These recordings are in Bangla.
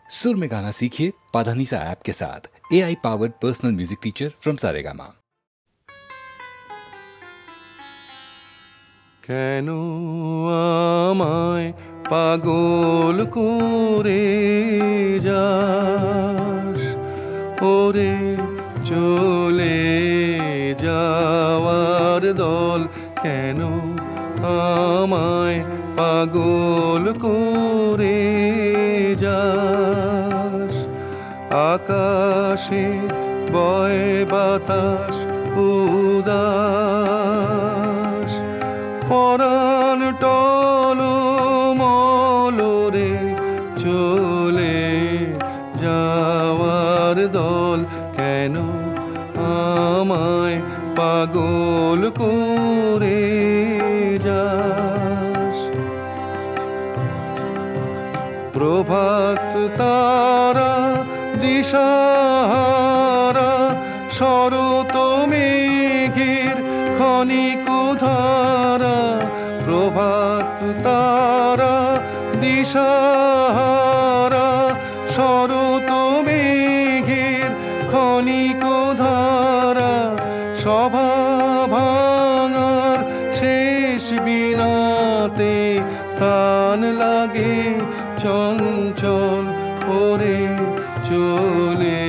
सुर में गाना सीखिए पाधानीसा ऐप के साथ। AI powered personal music teacher from Saregama. কেন আমায় পাগল করে যাস ওরে চলে যাওয়ার দল, কেন আমায় পাগল করে যাস। আকাশে বয় বাতাস উদাস, পরাণ টলমলরে চলে যাওয়ার দল, কেন আমায় পাগল করে যাস। প্রভাত তারা দিশাহারা শরত মেঘের ক্ষণিক ধারা, প্রভাত তারা দিশাহারা শরত মেঘের ক্ষণিক ধারা, সভা ভাঙার শেষ বিনাতে তান লাগে চঞ্চল ওরে চলে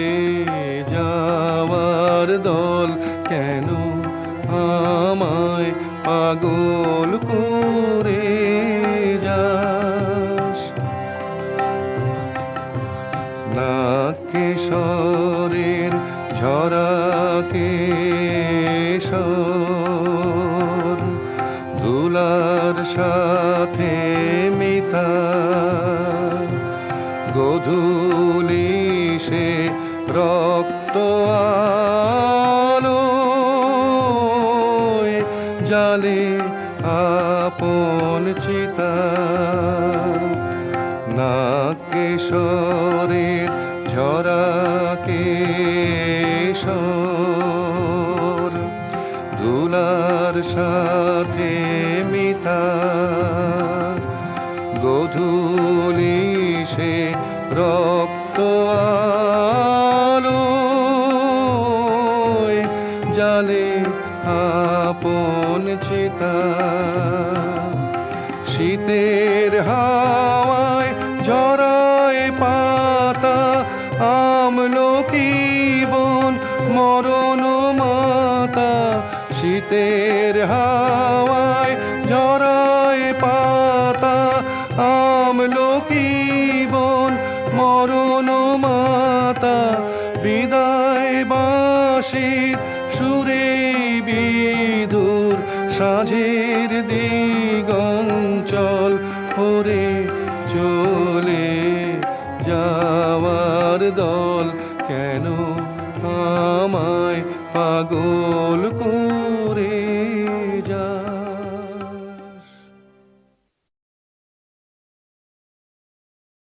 যাওয়ার দল, কেন আমায় পাগল করে যাস। নাকেশ্বরের ঝরা কেশর, দুলার সাথে মিতা, গোধূলি সে রক্ত আলো জালে আপন চিতা। নাকেশ্বরের ঝরা কেশর, দুলার সাথে মিতা, গোধূলি সে রক্ত আলো জালে আপন চিতা। শীতের হাওয়ায় ঝরায় পাতা আমলকি বন মরণ মাতা, শীতের হাওয়ায় ঝরায় পাতা আমলকি বন মরণ মাতা, বিদায় বাঁশির সুরে বিধুর সাঁঝের দিগঞ্চল ওরে চলে যাওয়ার দল, কেন আমায় পাগল